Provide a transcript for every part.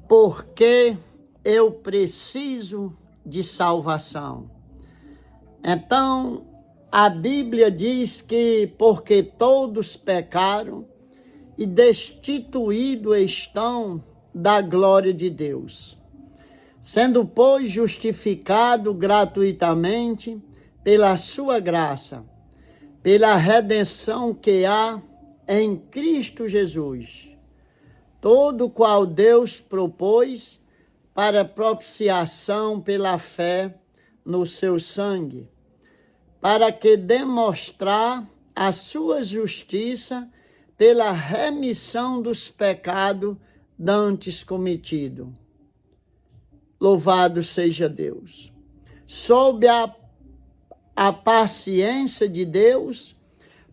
porque eu preciso de salvação. Então, a Bíblia diz que porque todos pecaram e destituídos estão da glória de Deus, sendo, pois, justificado gratuitamente pela sua graça, pela redenção que há em Cristo Jesus, todo qual Deus propôs para propiciação pela fé no seu sangue, para que demonstrar a sua justiça pela remissão dos pecados dantes cometidos. Louvado seja Deus. Sob a paciência de Deus,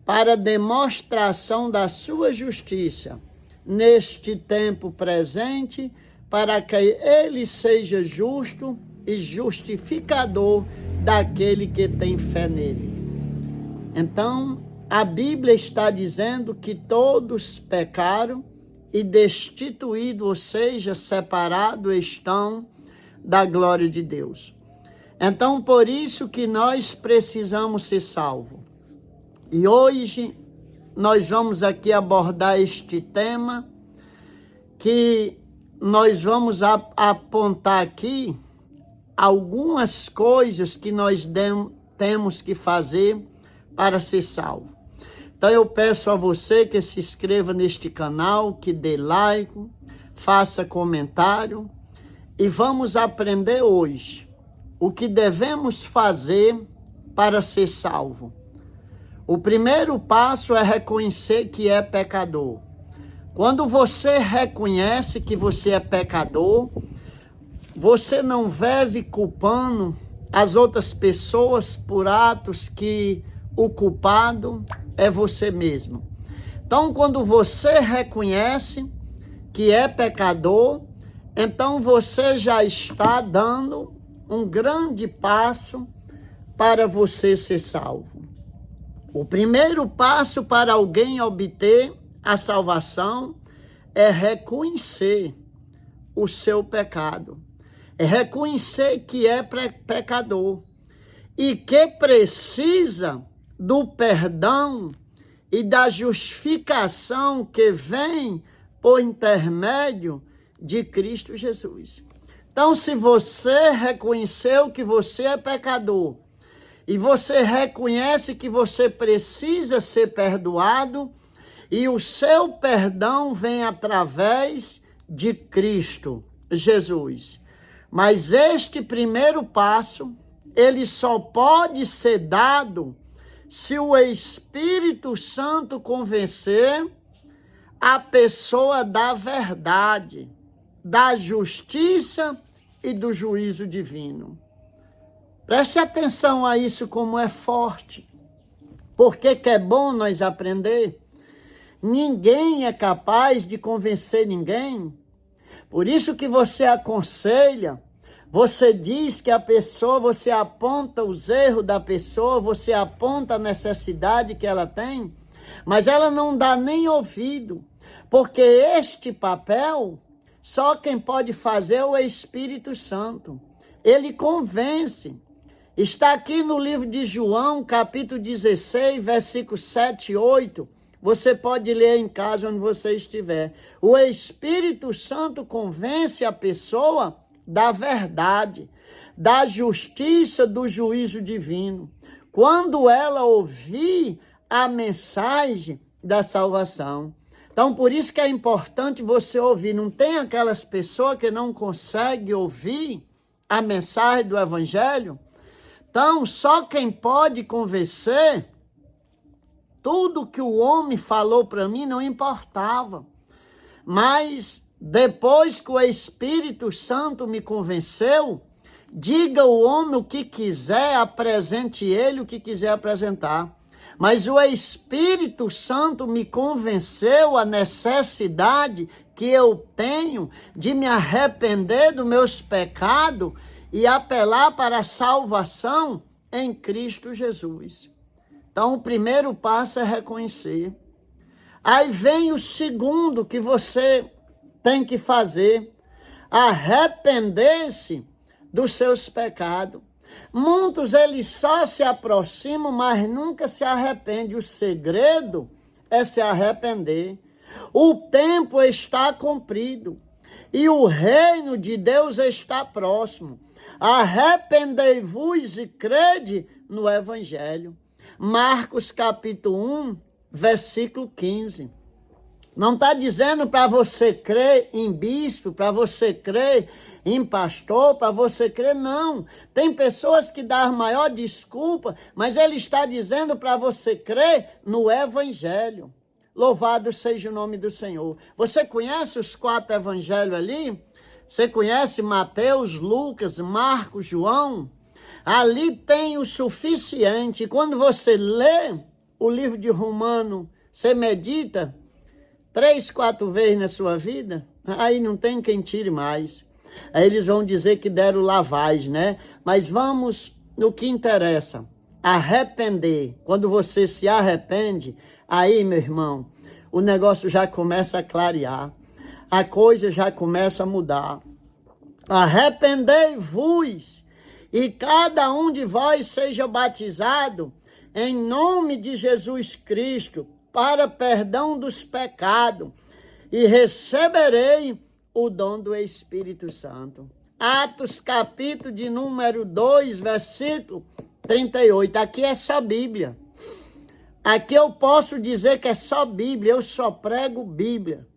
para demonstração da sua justiça, neste tempo presente, para que ele seja justo e justificador daquele que tem fé nele. Então, a Bíblia está dizendo que todos pecaram e destituídos, ou seja, separados estão da glória de Deus. Então, por isso que nós precisamos ser salvos. E hoje nós vamos aqui abordar este tema, que nós vamos apontar aqui algumas coisas que nós temos que fazer para ser salvo. Então eu peço a você que se inscreva neste canal, que dê like, faça comentário e vamos aprender hoje o que devemos fazer para ser salvo. O primeiro passo é reconhecer que é pecador. Quando você reconhece que você é pecador, você não vive culpando as outras pessoas por atos que o culpado é você mesmo. Então, quando você reconhece que é pecador, então você já está dando um grande passo para você ser salvo. O primeiro passo para alguém obter a salvação é reconhecer o seu pecado. É reconhecer que é pecador e que precisa do perdão e da justificação que vem por intermédio de Cristo Jesus. Então, se você reconheceu que você é pecador e você reconhece que você precisa ser perdoado, e o seu perdão vem através de Cristo Jesus. Mas este primeiro passo, ele só pode ser dado se o Espírito Santo convencer a pessoa da verdade, da justiça e do juízo divino. Preste atenção a isso, como é forte. Por que é bom nós aprender? Ninguém é capaz de convencer ninguém. Por isso que você aconselha, você diz que a pessoa, você aponta os erros da pessoa, você aponta a necessidade que ela tem, mas ela não dá nem ouvido, porque este papel, só quem pode fazer é o Espírito Santo. Ele convence. Está aqui no livro de João, capítulo 16, versículos 7 e 8, você pode ler em casa onde você estiver. O Espírito Santo convence a pessoa da verdade, da justiça, do juízo divino, quando ela ouvir a mensagem da salvação. Então, por isso que é importante você ouvir. Não tem aquelas pessoas que não conseguem ouvir a mensagem do Evangelho? Então, só quem pode convencer. Tudo que o homem falou para mim não importava. Mas depois que o Espírito Santo me convenceu, diga o homem o que quiser, apresente ele o que quiser apresentar. Mas o Espírito Santo me convenceu a necessidade que eu tenho de me arrepender dos meus pecados e apelar para a salvação em Cristo Jesus. Então, o primeiro passo é reconhecer. Aí vem o segundo que você tem que fazer. arrepender-se dos seus pecados. Muitos, eles só se aproximam, mas nunca se arrependem. O segredo é se arrepender. O tempo está cumprido e o reino de Deus está próximo. Arrependei-vos e crede no Evangelho. Marcos capítulo 1, versículo 15. Não está dizendo para você crer em bispo, para você crer em pastor, para você crer, não. Tem pessoas que dão maior desculpa, mas ele está dizendo para você crer no Evangelho. Louvado seja o nome do Senhor. Você conhece os 4 evangelhos ali? Você conhece Mateus, Lucas, Marcos, João? Ali tem o suficiente. Quando você lê o livro de Romano, você medita 3, 4 vezes na sua vida, aí não tem quem tire mais. Aí eles vão dizer que deram lavagem, né? Mas vamos no que interessa. Arrepender. Quando você se arrepende, aí, meu irmão, o negócio já começa a clarear. A coisa já começa a mudar. Arrependei-vos e cada um de vós seja batizado em nome de Jesus Cristo para perdão dos pecados e receberei o dom do Espírito Santo. Atos capítulo de número 2, versículo 38. Aqui é só Bíblia. Aqui eu posso dizer que é só Bíblia, eu só prego Bíblia.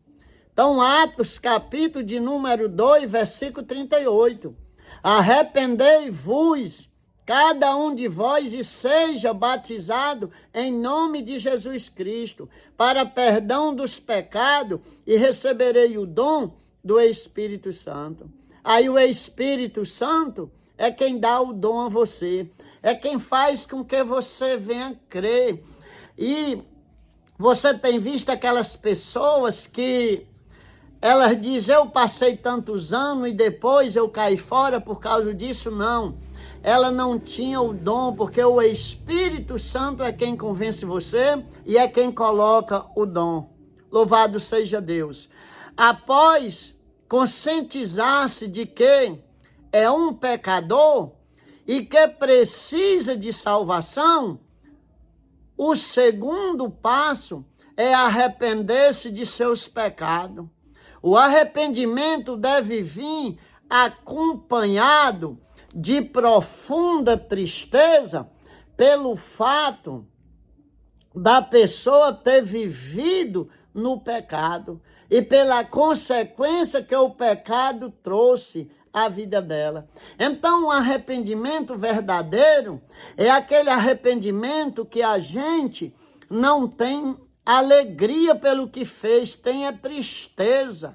Então, Atos capítulo de número 2, versículo 38. Arrependei-vos, cada um de vós, e seja batizado em nome de Jesus Cristo, para perdão dos pecados, e receberei o dom do Espírito Santo. Aí o Espírito Santo é quem dá o dom a você, é quem faz com que você venha crer. E você tem visto aquelas pessoas que elas dizem, eu passei tantos anos e depois eu caí fora por causa disso. Não, ela não tinha o dom, porque o Espírito Santo é quem convence você e é quem coloca o dom. Louvado seja Deus. Após conscientizar-se de que é um pecador e que precisa de salvação, o segundo passo é arrepender-se de seus pecados. O arrependimento deve vir acompanhado de profunda tristeza pelo fato da pessoa ter vivido no pecado e pela consequência que o pecado trouxe à vida dela. Então, o arrependimento verdadeiro é aquele arrependimento que a gente não tem alegria pelo que fez, tem a tristeza.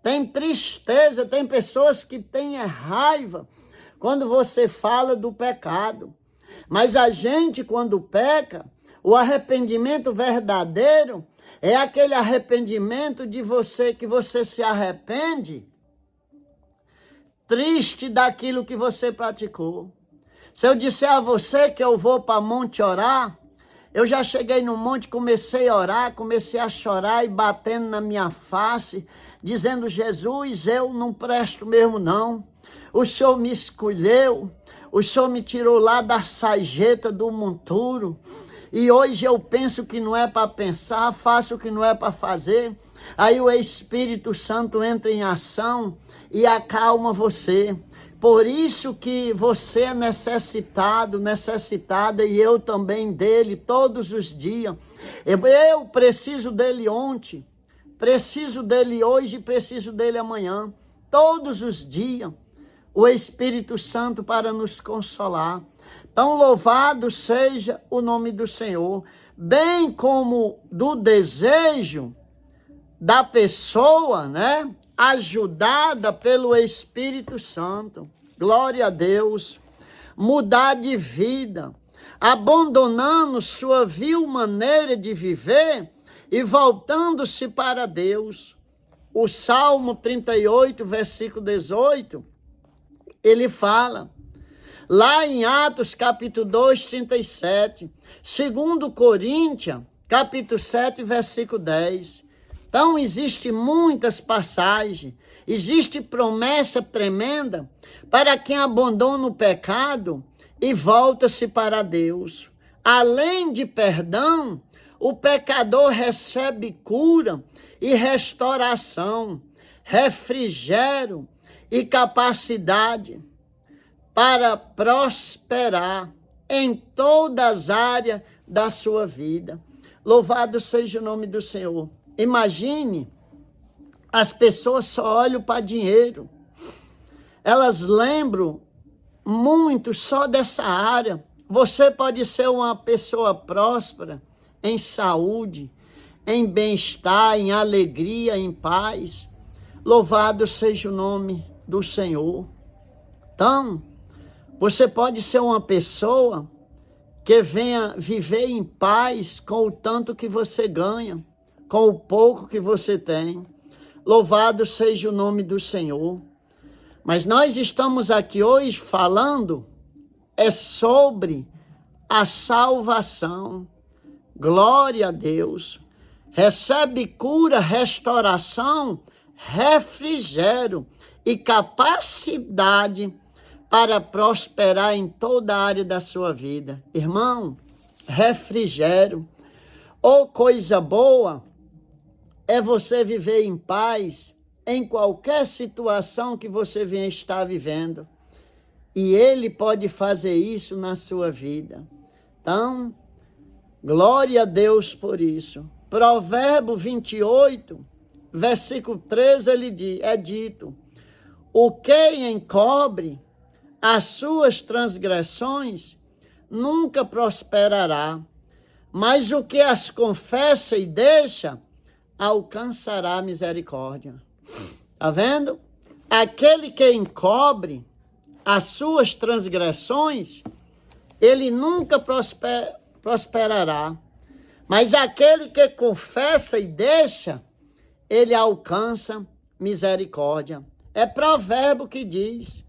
Tem tristeza, tem pessoas que têm raiva quando você fala do pecado. Mas a gente, quando peca, o arrependimento verdadeiro é aquele arrependimento de você, que você se arrepende triste daquilo que você praticou. Se eu disser a você que eu vou para monte orar, eu já cheguei no monte, comecei a orar, comecei a chorar e batendo na minha face, dizendo, Jesus, eu não presto mesmo não. O Senhor me escolheu, o Senhor me tirou lá da sarjeta do monturo, e hoje eu penso que não é para pensar, faço o que não é para fazer. Aí o Espírito Santo entra em ação e acalma você. Por isso que você é necessitado, necessitada, e eu também dele todos os dias. Eu preciso dele ontem, preciso dele hoje, preciso dele amanhã. Todos os dias, o Espírito Santo para nos consolar. Então, louvado seja o nome do Senhor, bem como do desejo da pessoa, né? Ajudada pelo Espírito Santo. Glória a Deus. Mudar de vida, abandonando sua vil maneira de viver e voltando-se para Deus. O Salmo 38, versículo 18, ele fala, lá em Atos capítulo 2, 37, 2 Coríntios, capítulo 7, versículo 10, Então, existe muitas passagens, existe promessa tremenda para quem abandona o pecado e volta-se para Deus. Além de perdão, o pecador recebe cura e restauração, refrigério e capacidade para prosperar em todas as áreas da sua vida. Louvado seja o nome do Senhor. Imagine, as pessoas só olham para dinheiro. Elas lembram muito só dessa área. Você pode ser uma pessoa próspera em saúde, em bem-estar, em alegria, em paz. Louvado seja o nome do Senhor. Então, você pode ser uma pessoa que venha viver em paz com o tanto que você ganha, com o pouco que você tem. Louvado seja o nome do Senhor. Mas nós estamos aqui hoje falando sobre a salvação. Glória a Deus. Recebe cura, restauração, refrigério e capacidade para prosperar em toda a área da sua vida. Irmão, refrigério ou coisa boa é você viver em paz em qualquer situação que você venha estar vivendo. E Ele pode fazer isso na sua vida. Então, glória a Deus por isso. Provérbio 28, versículo 13, é dito: o que encobre as suas transgressões nunca prosperará, mas o que as confessa e deixa alcançará misericórdia. Está vendo? Aquele que encobre as suas transgressões, ele nunca prosperará. Mas aquele que confessa e deixa, ele alcança misericórdia. É provérbio que diz.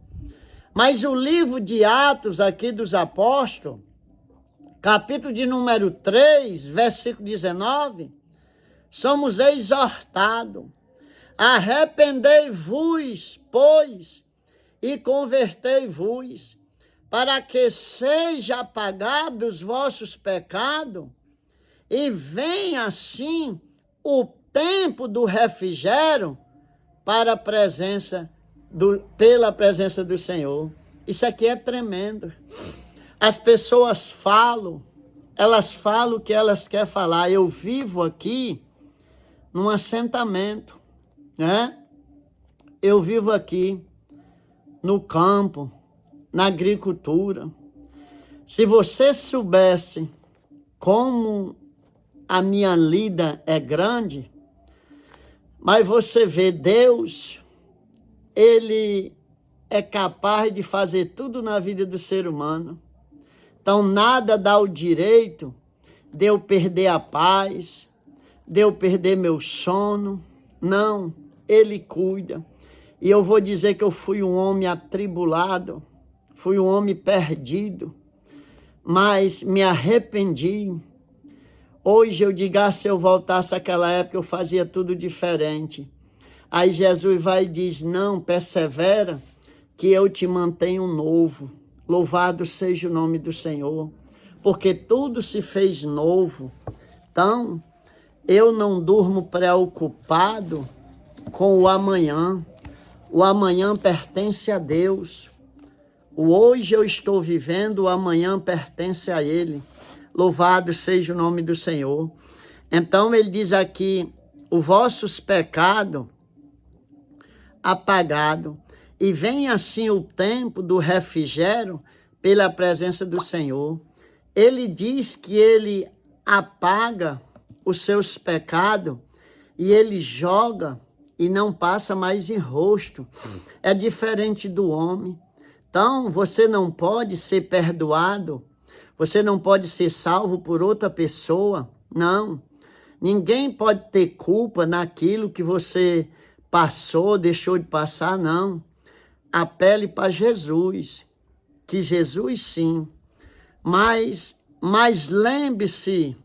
Mas o livro de Atos aqui dos Apóstolos, capítulo de número 3, versículo 19, somos exortados: arrependei-vos, pois, e convertei-vos, para que seja apagado os vossos pecados, e venha assim o tempo do refrigério pela presença do Senhor. Isso aqui é tremendo. As pessoas falam, elas falam o que elas querem falar. Eu vivo aqui num assentamento, né? Eu vivo aqui no campo, na agricultura. Se você soubesse como a minha lida é grande, mas você vê Deus, Ele é capaz de fazer tudo na vida do ser humano. Então, nada dá o direito de eu perder a paz, de eu perder meu sono. Não, Ele cuida. E eu vou dizer que eu fui um homem atribulado, fui um homem perdido, mas me arrependi. Hoje eu digo, se eu voltasse àquela época, eu fazia tudo diferente. Aí Jesus vai e diz: não, persevera, que eu te mantenho novo. Louvado seja o nome do Senhor, porque tudo se fez novo. Então, eu não durmo preocupado com o amanhã. O amanhã pertence a Deus. O hoje eu estou vivendo, o amanhã pertence a Ele. Louvado seja o nome do Senhor. Então ele diz aqui: os vossos pecados apagado, e vem assim o tempo do refrigério pela presença do Senhor. Ele diz que Ele apaga os seus pecados e Ele joga e não passa mais em rosto. É diferente do homem. Então, você não pode ser perdoado, você não pode ser salvo por outra pessoa, não. Ninguém pode ter culpa naquilo que você passou, deixou de passar, não. Apele para Jesus, que Jesus sim. Mas lembre-se,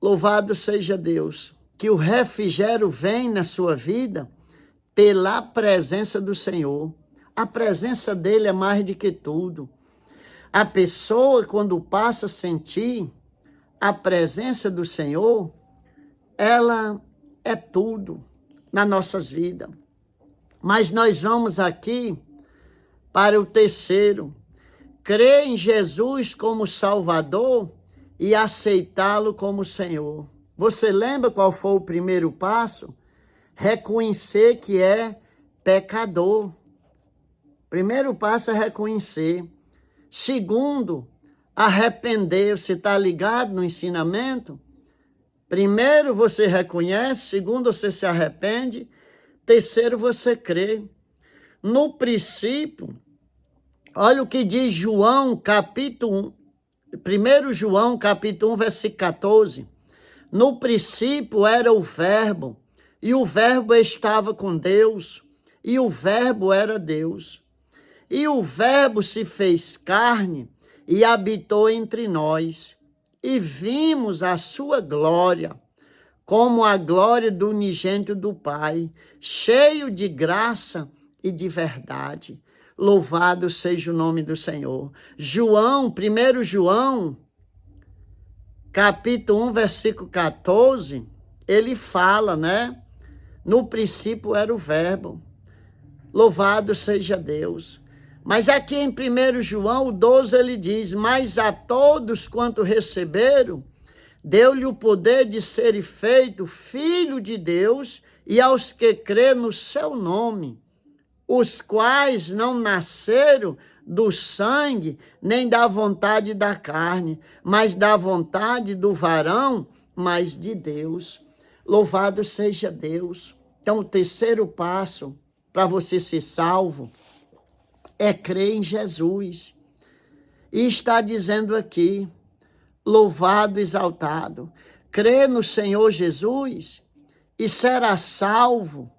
louvado seja Deus, que o refrigério vem na sua vida pela presença do Senhor. A presença dele é mais do que tudo. A pessoa, quando passa a sentir a presença do Senhor, ela é tudo nas nossas vidas. Mas nós vamos aqui para o terceiro. Crer em Jesus como Salvador e aceitá-lo como Senhor. Você lembra qual foi o primeiro passo? Reconhecer que é pecador. Primeiro passo é reconhecer. Segundo, arrepender. Você está ligado no ensinamento? Primeiro você reconhece, segundo você se arrepende, terceiro você crê. No princípio, olha o que diz João, capítulo 1, 1 João, capítulo 1, versículo 14. No princípio era o Verbo, e o Verbo estava com Deus, e o Verbo era Deus. E o Verbo se fez carne e habitou entre nós, e vimos a sua glória, como a glória do unigênito do Pai, cheio de graça e de verdade. Louvado seja o nome do Senhor. João, 1 João, capítulo 1, versículo 14, ele fala, né? No princípio era o Verbo. Louvado seja Deus. Mas aqui em 1 João 12 ele diz, mas a todos quanto receberam, deu-lhe o poder de ser feito filho de Deus e aos que crê no seu nome, os quais não nasceram do sangue, nem da vontade da carne, mas da vontade do varão, mas de Deus. Louvado seja Deus. Então, o terceiro passo para você ser salvo é crer em Jesus. E está dizendo aqui, louvado, exaltado, crê no Senhor Jesus e será salvo,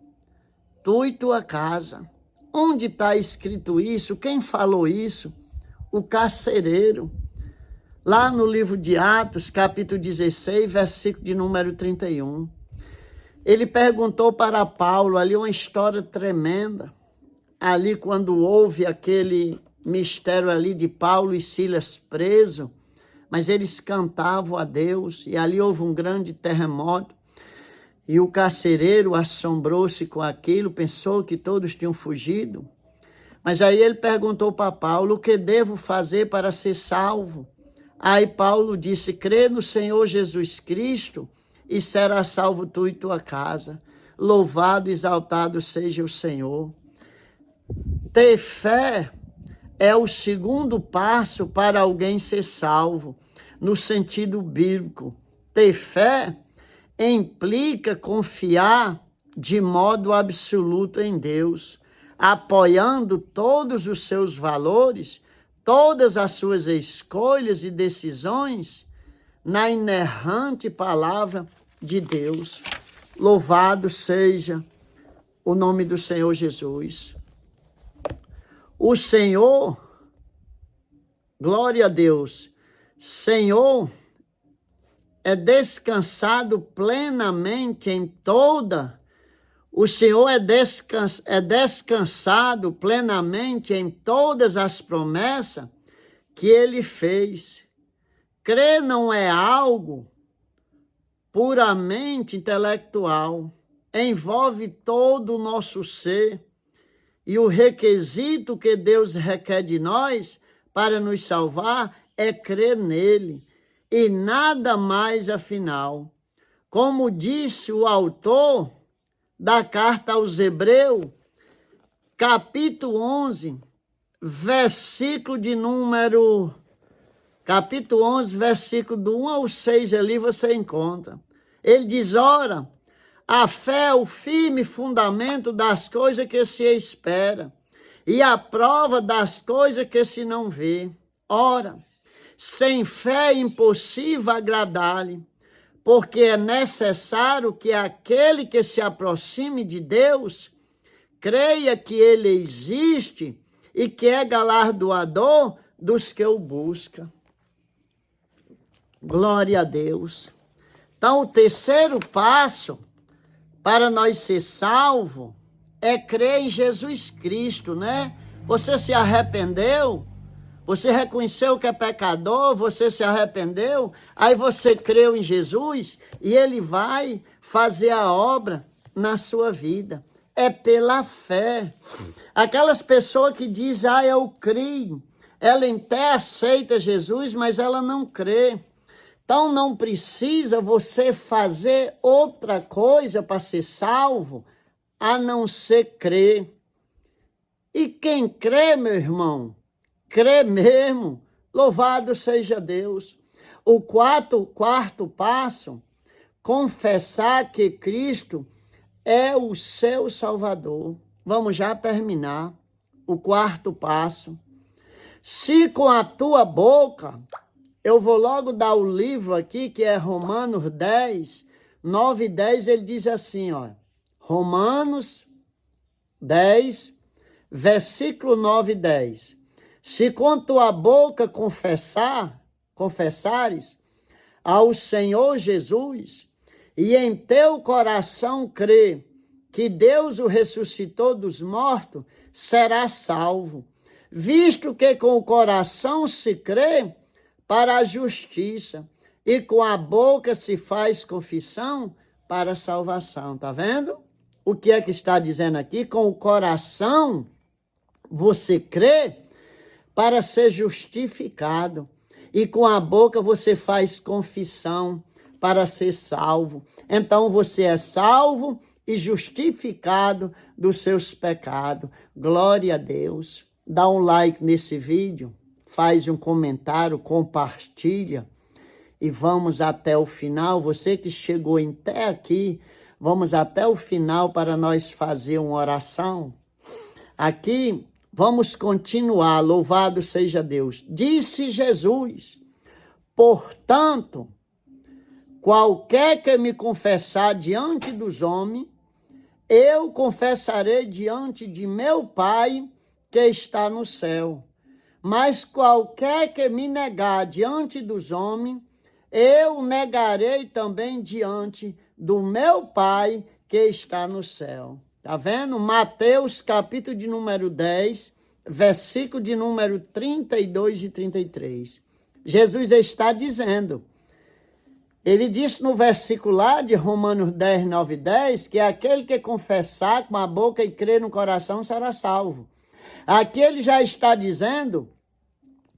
tu e tua casa. Onde está escrito isso? Quem falou isso? O carcereiro. Lá no livro de Atos, capítulo 16, versículo de número 31. Ele perguntou para Paulo, ali uma história tremenda, ali quando houve aquele mistério ali de Paulo e Silas preso, mas eles cantavam a Deus, e ali houve um grande terremoto, e o carcereiro assombrou-se com aquilo, pensou que todos tinham fugido, mas aí ele perguntou para Paulo, o que devo fazer para ser salvo? Aí Paulo disse, crê no Senhor Jesus Cristo, e será salvo tu e tua casa. Louvado e exaltado seja o Senhor. Ter fé é o segundo passo para alguém ser salvo, no sentido bíblico. Ter fé implica confiar de modo absoluto em Deus, apoiando todos os seus valores, todas as suas escolhas e decisões na inerrante palavra de Deus. Louvado seja o nome do Senhor Jesus. O Senhor, glória a Deus, Senhor é descansado plenamente em toda, o Senhor é descansado plenamente em todas as promessas que Ele fez. Crer não é algo puramente intelectual, envolve todo o nosso ser, e o requisito que Deus requer de nós para nos salvar é crer nele, e nada mais afinal. Como disse o autor da carta aos Hebreus, capítulo 11, versículo de número... Capítulo 11, versículo do 1 ao 6, ali você encontra. Ele diz, ora, a fé é o firme fundamento das coisas que se espera, e a prova das coisas que se não vê. Ora, sem fé é impossível agradar-lhe, porque é necessário que aquele que se aproxime de Deus creia que ele existe e que é galardoador dos que o buscam. Glória a Deus. Então, o terceiro passo para nós ser salvo é crer em Jesus Cristo, né? Você se arrependeu? Você reconheceu que é pecador? Você se arrependeu? Aí você creu em Jesus e ele vai fazer a obra na sua vida. É pela fé. Aquelas pessoas que dizem, eu creio. Ela até aceita Jesus, mas ela não crê. Então não precisa você fazer outra coisa para ser salvo, a não ser crer. E quem crê, meu irmão, crê mesmo. Louvado seja Deus. O quarto passo, confessar que Cristo é o seu Salvador. Vamos já terminar. O quarto passo. Se com a tua boca, eu vou logo dar o livro aqui, que é Romanos 10, 9 e 10, ele diz assim, Romanos 10, versículo 9 e 10. Se com tua boca confessares ao Senhor Jesus, e em teu coração crer que Deus o ressuscitou dos mortos, serás salvo. Visto que com o coração se crê para a justiça, e com a boca se faz confissão para a salvação. Tá vendo? O que é que está dizendo aqui? Com o coração você crê para ser justificado, e com a boca você faz confissão para ser salvo. Então você é salvo e justificado dos seus pecados. Glória a Deus. Dá um like nesse vídeo, faz um comentário, compartilha e vamos até o final. Você que chegou até aqui, vamos até o final para nós fazer uma oração. Aqui, vamos continuar, louvado seja Deus. Disse Jesus, portanto, qualquer que me confessar diante dos homens, eu confessarei diante de meu Pai que está no céu. Mas qualquer que me negar diante dos homens, eu negarei também diante do meu Pai que está no céu. Tá vendo? Mateus, capítulo de número 10, versículo de número 32 e 33. Jesus está dizendo, ele disse no versículo lá de Romanos 10, 9 e 10, que aquele que confessar com a boca e crer no coração será salvo. Aqui ele já está dizendo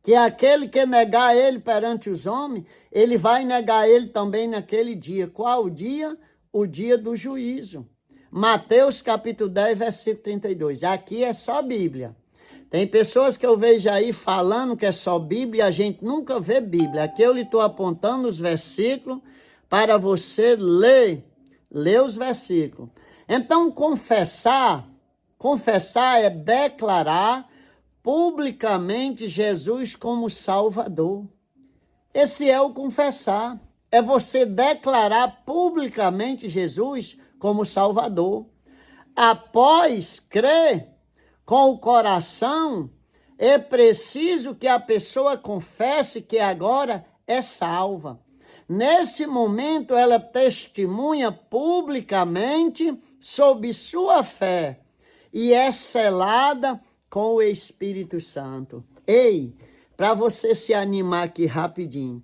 que aquele que negar ele perante os homens, ele vai negar ele também naquele dia. Qual o dia? O dia do juízo. Mateus capítulo 10, versículo 32. Aqui é só Bíblia. Tem pessoas que eu vejo aí falando que é só Bíblia e a gente nunca vê Bíblia. Aqui eu lhe estou apontando os versículos para você ler os versículos. Então, confessar é declarar publicamente Jesus como Salvador. Esse é o confessar. É você declarar publicamente Jesus como Salvador. Após crer com o coração, é preciso que a pessoa confesse que agora é salva. Nesse momento, ela testemunha publicamente sobre sua fé e é selada com o Espírito Santo. Ei, para você se animar aqui rapidinho,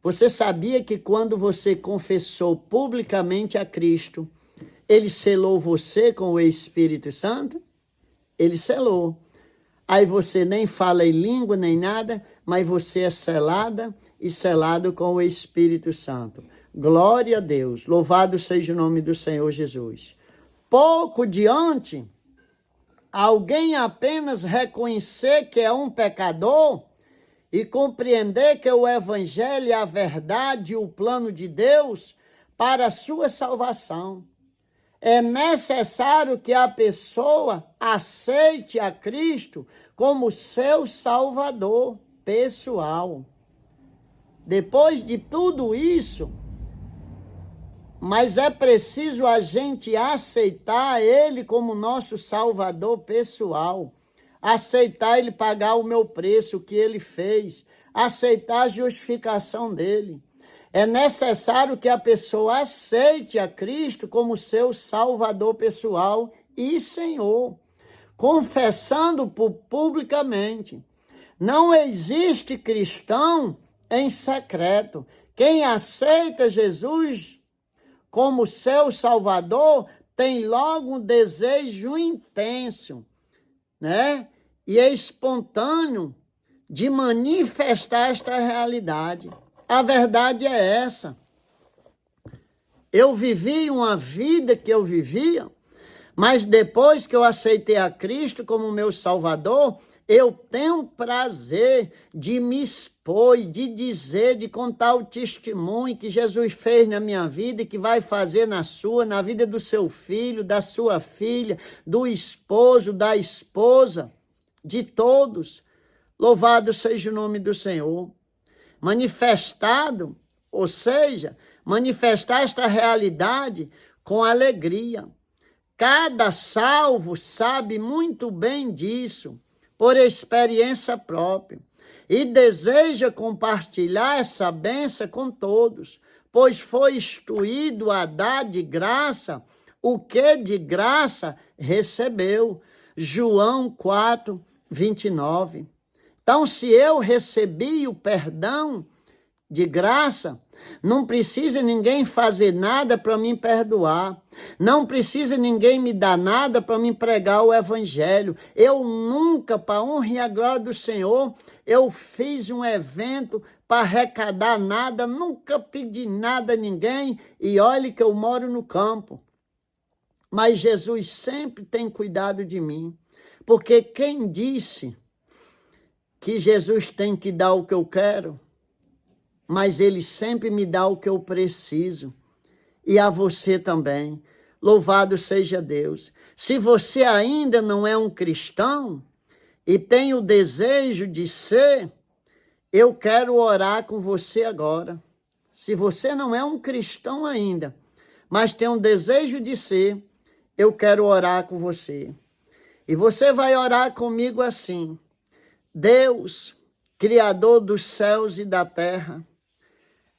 você sabia que quando você confessou publicamente a Cristo, ele selou você com o Espírito Santo? Ele selou. Aí você nem fala em língua nem nada, mas você é selada e selado com o Espírito Santo. Glória a Deus. Louvado seja o nome do Senhor Jesus. Pouco diante, alguém apenas reconhecer que é um pecador e compreender que o Evangelho é a verdade e o plano de Deus para a sua salvação. É necessário que a pessoa aceite a Cristo como seu Salvador pessoal. Depois de tudo isso, mas é preciso a gente aceitar Ele como nosso Salvador pessoal. Aceitar Ele pagar o meu preço, o que Ele fez. Aceitar a justificação dEle. É necessário que a pessoa aceite a Cristo como seu Salvador pessoal e Senhor, confessando publicamente. Não existe cristão em secreto. Quem aceita Jesus como seu Salvador tem logo um desejo intenso, né? E é espontâneo de manifestar esta realidade. A verdade é essa. Eu vivi uma vida que eu vivia, mas depois que eu aceitei a Cristo como meu Salvador, eu tenho prazer de me expor, de dizer, de contar o testemunho que Jesus fez na minha vida e que vai fazer na sua, na vida do seu filho, da sua filha, do esposo, da esposa, de todos. Louvado seja o nome do Senhor. Manifestado, ou seja, manifestar esta realidade com alegria. Cada salvo sabe muito bem disso, por experiência própria, e deseja compartilhar essa bênção com todos, pois foi instruído a dar de graça o que de graça recebeu. João 4, 29. Então, se eu recebi o perdão de graça, não precisa ninguém fazer nada para me perdoar. Não precisa ninguém me dar nada para me pregar o evangelho. Eu nunca, para a honra e a glória do Senhor, eu fiz um evento para arrecadar nada, nunca pedi nada a ninguém. E olhe que eu moro no campo. Mas Jesus sempre tem cuidado de mim. Porque quem disse que Jesus tem que dar o que eu quero, mas ele sempre me dá o que eu preciso. E a você também. Louvado seja Deus. Se você ainda não é um cristão e tem o desejo de ser, eu quero orar com você agora. Se você não é um cristão ainda, mas tem um desejo de ser, eu quero orar com você. E você vai orar comigo assim: Deus, Criador dos céus e da terra,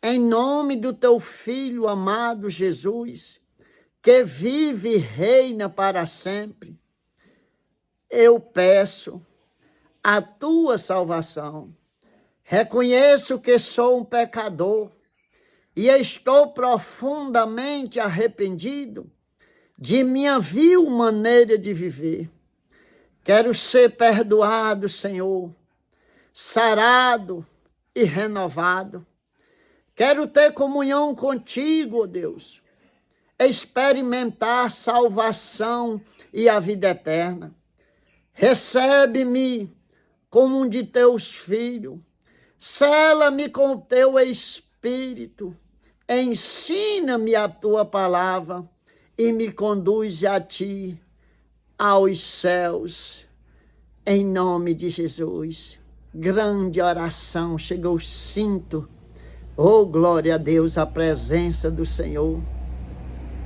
em nome do teu Filho amado Jesus, que vive e reina para sempre, eu peço a tua salvação. Reconheço que sou um pecador e estou profundamente arrependido de minha vil maneira de viver. Quero ser perdoado, Senhor, sarado e renovado. Quero ter comunhão contigo, ó Deus, experimentar a salvação e a vida eterna. Recebe-me como um de teus filhos, sela-me com o teu Espírito, ensina-me a tua palavra e me conduz a ti, aos céus, em nome de Jesus. Grande oração, chegou, sinto, oh glória a Deus, a presença do Senhor.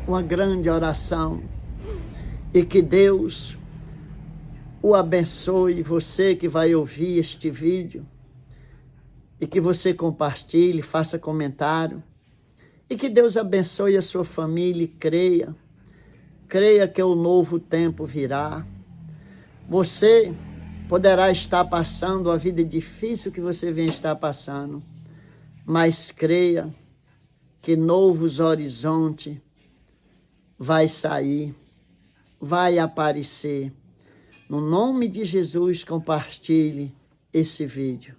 Uma grande oração, e que Deus o abençoe, você que vai ouvir este vídeo, e que você compartilhe, faça comentário, e que Deus abençoe a sua família e creia que o novo tempo virá. Você poderá estar passando a vida difícil que você vem estar passando, mas creia que novos horizontes vai sair, vai aparecer. No nome de Jesus, compartilhe esse vídeo.